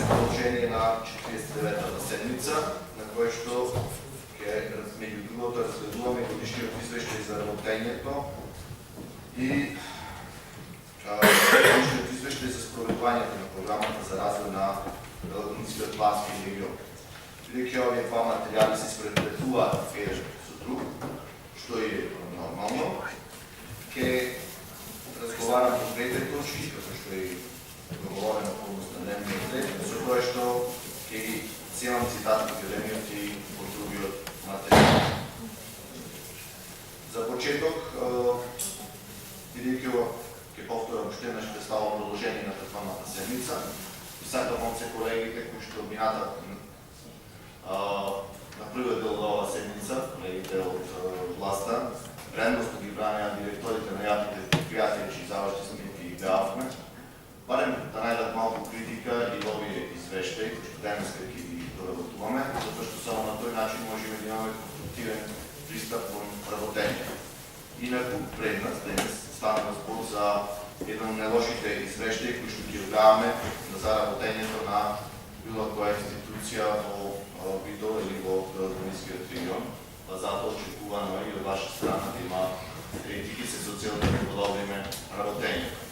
се продължение на 49-та седмица, на което между другото разгледуваме годишният извещай за работението и годишният извещай за спроведувањето на програмата за развој на Белогорскиот плански регион. Бидејќи овие два материјали се испреплетуваат еден со друг, што е нормално, ќе разговарам по двете точки, како што е договорено полност на дневниот ред, со тоа што ќе ги земам цитат од академиот и од другиот материјал. За почеток, бидејќи ќе повторам уште еднаш представам продолжение на претходната седмица, и сакам се колегите кои што минатат на првиот дел од оваа седмица, колегите од власта, рендосно ги бранеа директорите на јавните предпријатија, чии завршни сметки ги гледавме, барем да најдат малку критика и овие извештаи, кои што денеска ќе ги доработуваме, затоа што само на тој начин можеме да имаме конструктивен пристап кон работење. Инаку пред нас денес станува збор за еден од најлошите извештаи кои што ги гледаме за работењето на било која институција во Битол или во Белогорскиот регион, па затоа очекувано и од ваша страна да има критики се со цел да подобриме работењето.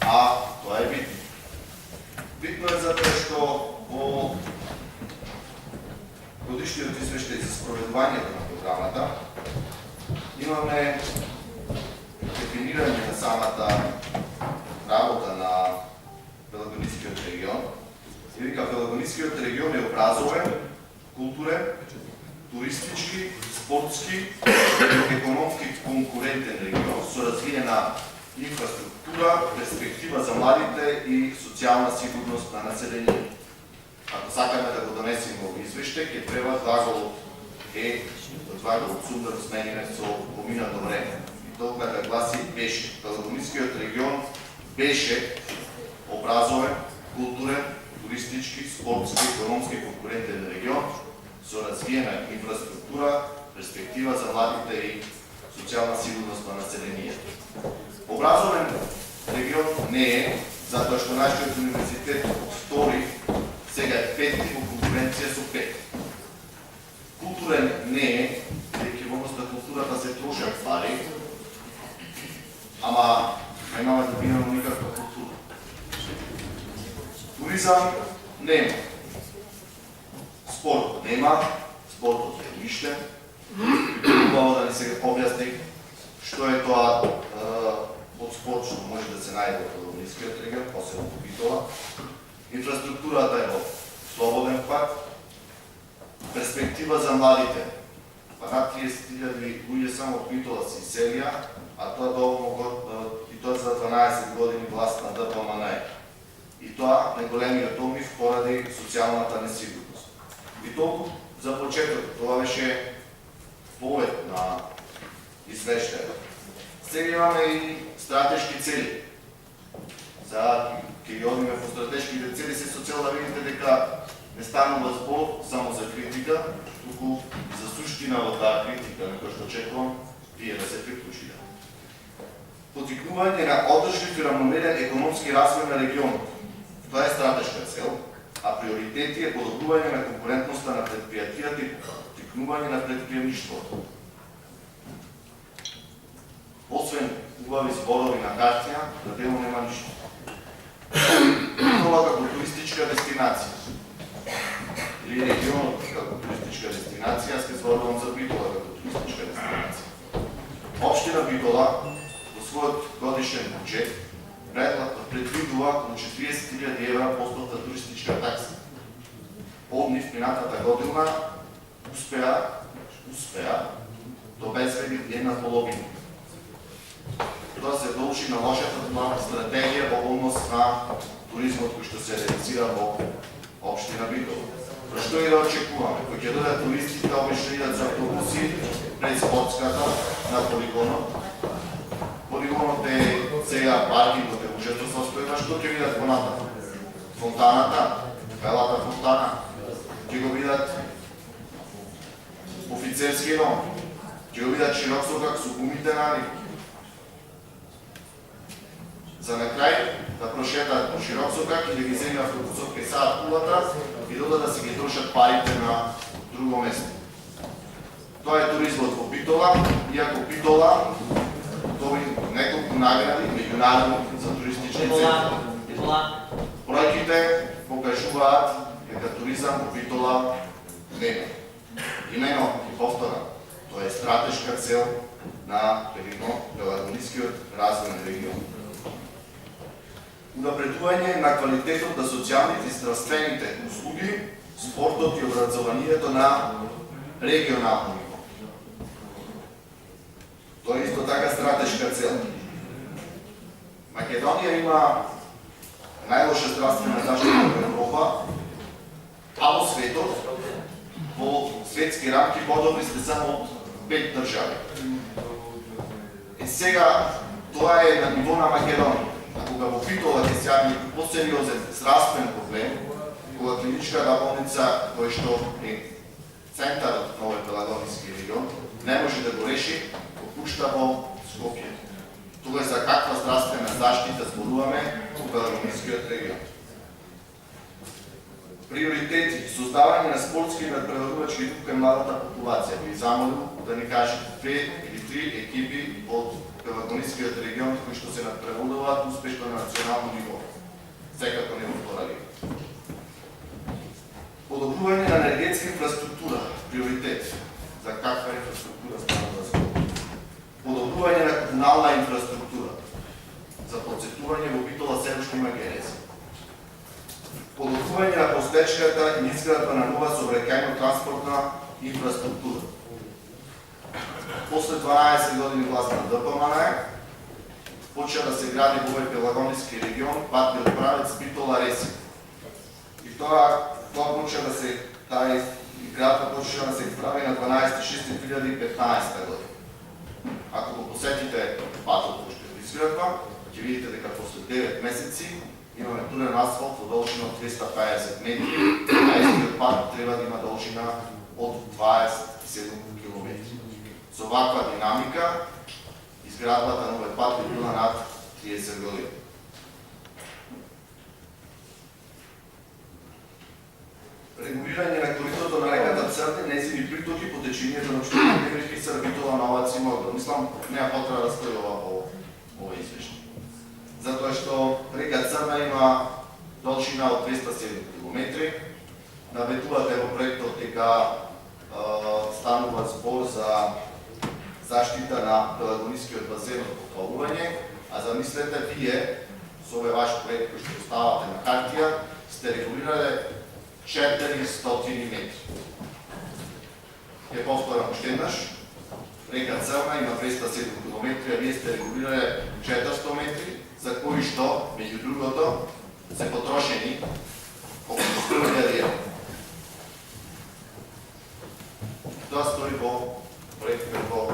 А тоа е битно. Битно е затоа што во годишниот извештај за спроведувањето на програмата имаме дефинирање на самата работа на Белогорскиот регион. И вика, Белогорскиот регион е образовен, културен, туристички, спортски и економски конкурентен регион со развиена инфраструктура, перспектива за младите и социјална сигурност на населението. Ако сакаме да го донесеме во извештај, ќе треба глаголот е од глаголот сум да го смениме со поминато време. И толку да гласи беше. Белогорскиот регион беше образовен, културен, туристички, спортски, економски конкурентен регион со развиена инфраструктура, перспектива за младите и социјална сигурност на населението. Образовен регион не е, затоа што нашиот универзитет втори, сега е пети во конкуренција со пет. Културен не е, бидејќи во област на културата се трошат пари, ама немаме да минемо никаква култура. Туризам нема. Спорт нема, спортот е уништен. Убаво да ни се објасни што е тоа од спорт што може да се најде во Белогорскиот регион, посебно во Битола. Инфраструктурата е во слободен пат. Перспектива за младите. Па над 30.000 луѓе само од Битола се иселија, а тоа и тоа за 12 години власт на ДПМН. И тоа најголемиот обмив поради социјалната несигурност. И толку за почеток, тоа беше повед на извештајот. Сега имаме и стратешки цели. За ќе ги одиме во стратешките цели се со цел да видите дека не станува збор само за критика, туку за суштина во таа критика, на која што очекувам вие да се приклучите. Поттикнување на одржлив и рамномерен економски развој на регионот. Тоа е стратешка цел, а приоритети е подобрување на конкурентноста на предпријатијата и поттикнување на предприемништвото. Освен убави зборови на хартија, на дело нема ништо. Битола како туристичка дестинација. Или регионот како туристичка дестинација, аз ке зборувам за Битола како туристичка дестинација. Општина Битола во својот годишен буџет предвидува околу 40.000 евра посплата туристичка такса. Од нив минатата година успеа да обезбеди една половина. Тоа се должи на лошата стратегија во однос на туризмот кој што се реализира во општина Битола. Што и да очекуваме? Кој ќе додат туристите, обично идат за автобуси пред спортската на полигонот. Полигонот е сега паркингот е ужасно состојба, што ќе видат понатаму? Фонтаната, белата фонтана, ќе го видат офицерски дом, ќе го видат широк сокак со гумите на нив. За на крај да прошетаат по широк сокак и да ги земе автобусот кај саат кулата и дода да си ги трошат парите на друго место. Тоа е туризмот во Битола, иако Битола доби неколку награди меѓународни за туристични центри. Проеките покажуваат дека туризам во Битола нема. Имено и повторам, тоа е стратешка цел на Пелагонискиот развојен регион. Унапредување на квалитетот на социјалните и здравствените услуги, спортот и образованието на регионално ниво. Тоа е исто така стратешка цел. Македонија има најлоша здравствена заштита во Европа, а во светот, во светски рамки подобри сте само од 5 држави. И сега тоа е на ниво на Македонија. А кога во Битола ќе се јави посериозен здравствен проблем, кога клиничката болница, која што е центарот на овој Пелагониски регион, не може да го реши, пушта во Скопје. Тоа е за каква здравствена заштита зборуваме во Пелагонискиот регион. Приоритети, создавање на спортски и надпреварувачки дух кај младата популација. Би замолил да ни кажете 2 или 3 екипи од Пелагонискиот регион кои што се надпреваруваат успешно на национално ниво. Секако не во втора лига. Подобрување на енергетска инфраструктура, приоритет. За каква инфраструктура става да зборуваме? Подобрување на комунална инфраструктура. За процетување во Битола се уште има генези. Подобрување на постечката и изградба на нова сообраќајно-транспортна инфраструктура. После 12 години власт на ДПМН почна да се гради во овој Пелагониски регион патниот правец Битола-Реси. И тоа почна да се таа изградба почна да се прави на 12.6.2015 година. Ако го посетите патот уште во изградба, ќе видите дека после 9 месеци имаме турен асфалт во должина од 350 метри, а истиот пат треба да има должина од 27 км. Со ваква динамика, изградбата на овој пат би била над 30 години. Регулирање на коритото на реката Црне, незини притоки по течењето на општината Деврички Сар, Битола, Новац и Мокров. Мислам, нема потреба да стои ова овој извештај. Затоа што река Црна има должина од 207 км. Наведувате во проектот дека станува збор за заштита на Пелагонискиот базен од поплавување, а замислете вие со овој ваш проект кој што ставате на хартија, сте регулирале 400 метри. Ќе повторам уште еднаш, река Црна има 207 км, а вие сте регулирале 400 метри, за кои што, меѓу другото, се потрошени околу 100.000 евра. Тоа стои во проектот, во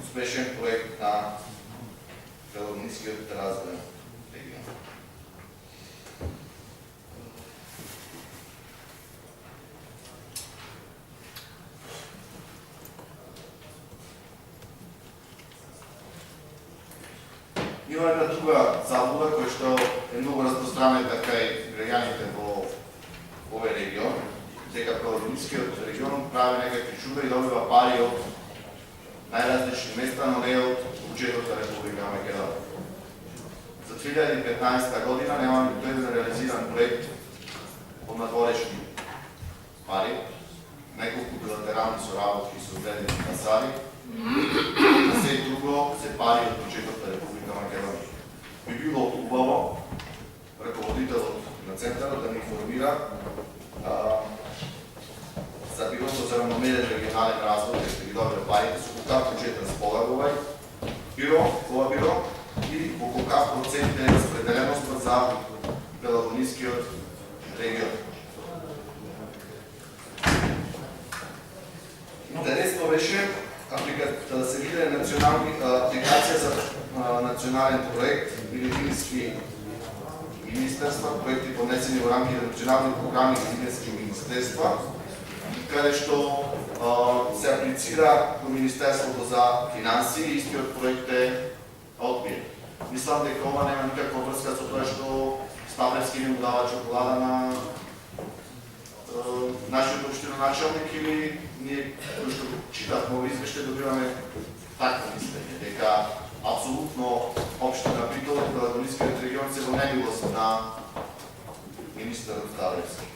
успешен проект на Пелагонискиот развојен регион. Има една друга заблуда која што е многу распространета кај граѓаните во овој регион, дека Пелагонискиот регион прави некакви чуда и добива пари од најразлични места, но не од буџетот на Република Македонија. За 2015 година нема ниту еден реализиран проект од надворешни пари, неколку билатерални соработки со одредени амбасади, а се друго се пари од буџетот на Република Македонија. Би било убаво раководителот на центарот да ни информира за Бирото за равномерен регионален развој, кој ќе ги добие парите, со колкав буџет располага ова биро и во колкав процент е распределеноста за Пелагонискиот регион. Интересно беше да се види апликација за национален проект Билетински министерства, проекти поднесени во рамки на национални програми и билетински министерства, каде што се аплицира во Министерството за финансии и истиот проект е одбиен. Мислам дека ова нема никаква врска со тоа што Стаплевски не му дава чоколада на нашиот општиноначалник или ние кои што читавме во извеште добиваме такво мислење, дека апсолутно општина Битола и Пелагонискиот регион се во немилост на министерот Стаплевски.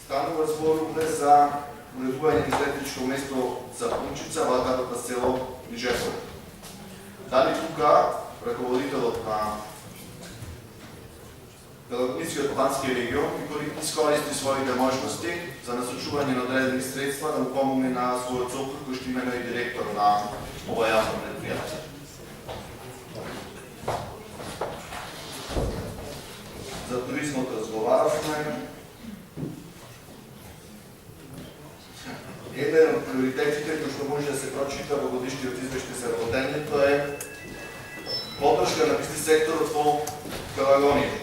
Станува збор за уредување на излетничко место за Пунчица во агатото село Нижепово. Дали тука раководителот на Пелагонискиот плански регион искористи своите можности за насочување на одредени средства да му помогне на својот сопруг кој што именно и директор на ова јавно предпријатие. За туризмот разговаравме. Еден од приоритетите кој што може да се прочита во годишниот извештај за работењето е поддршка на бизнис секторот во Пелагонија.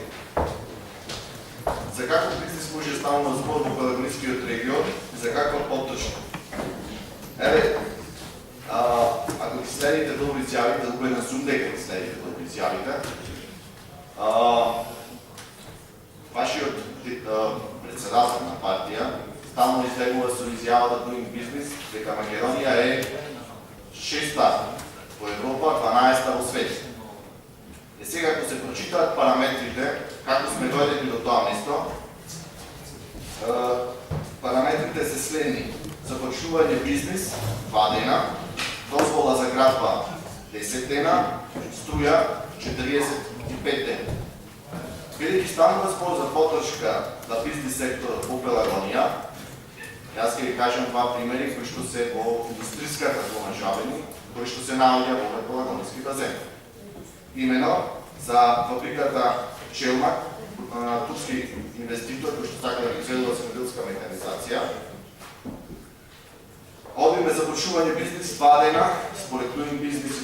За каков бизнис може да станува збор во Пелагонискиот регион и за каква поддршка? Еве, ако ги следите добри изјавите, да убеден сум дека ги следите добри изјавите, вашиот председател на партија стално излегува со изјавата Doing Business дека Македонија е 6-та во Европа, 12-та во свет. И сега, ако се прочитаат параметрите, како сме дојдени до тоа место, параметрите се следни. Започнување бизнис 2 дена, дозвола за градба 10 дена, струја 45 дена. Бидејќи станува збор за поддршка на бизнис секторот во Пелагонија, јас ќе ви кажам два примери кои што се во индустриската зона Жабени, кои што се наоѓа во Пелагонски базен. Имено за фабриката Челмак, турски инвеститор кој што сака да ги изведува земјоделска механизација. Одиме за почнување бизнис 2 дена, според Doing Business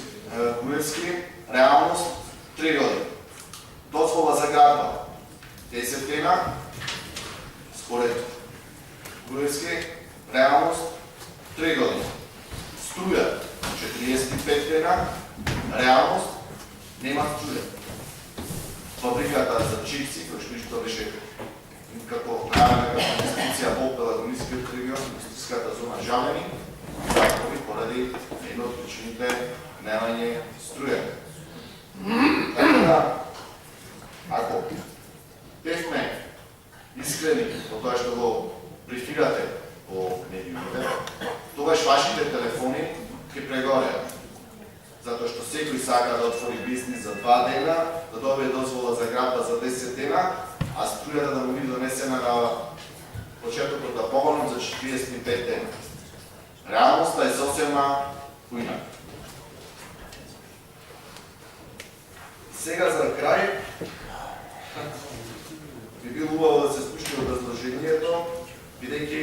Груевски, реалност 3 години. Дозвола за градба 10 дена, според Груевски, реалност 3 години. Струја 45 дена, реалност нема струја. Фабриката за чипси, кој што беше како правена инвестиција во Пелагонискиот регион, индустријската зона Жабени, затвори поради една од причините немање струја. Така да, ако бевме искрени во тоа што го брифирате по медиумите, тогаш вашите телефони ќе прегореат. Затоа што секој сака да отвори бизнис за 2 дена, да добие дозвола за градба за 10 дена, а струјата да му биде донесена на почетокот на погонот за 45 дена. Реалноста е сосема поинака. Сега за крај би било убаво да се спушти од разложението, бидејќи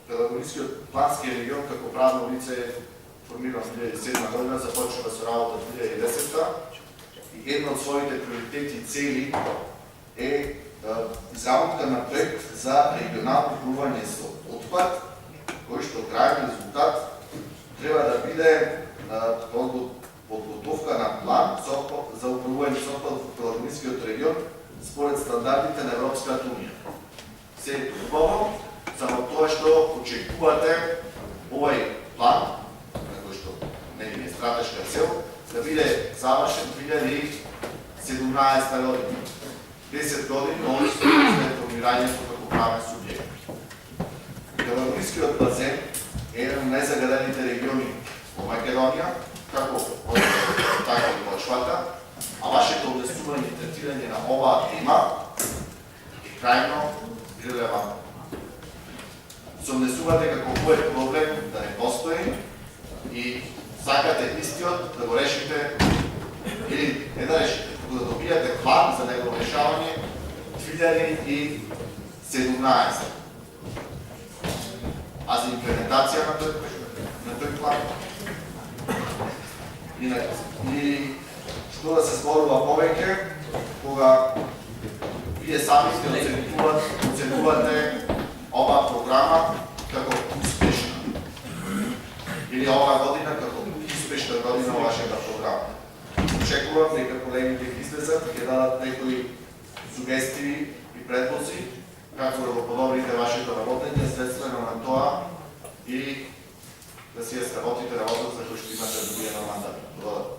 Пелагонискиот плански регион како правно лице е формиран во 2007 година, започнува со работа 2010 и една од своите приоритети и цели е изработка на проект за регионално управување со отпад, кој што крајен резултат треба да биде подготовка на план за управување со отпад во Пелагонискиот регион според стандардите на Европската унија. Се е убаво, само тоа што очекувате овај план, на кој што не е стратешка цел, да биде завршен 2017 година. 10 години след формирањето како правен субјект. Пелагонискиот базен е еден од најзагадените региони во Македонија, како така и почвата, а вашето однесување и третирање на оваа тема е крајно релевантно. Сомнесувате како овој проблем да не постои и сакате истиот да го решите или не да решите, туку да добијате план за негово решавање 2017. А за имплементација на тој план и што да се зборува повеќе, кога вие сами ще оценувате ова програма како успешна. Или оваа година како успешна година во вашата програма. Очекувам дека колегите ќе излезат, ќе дадат некои сугестии и предлози како да го подобрите вашето работење, следствено на тоа и да си ја сработите работата за која што имате добиена мандат. Благодарам.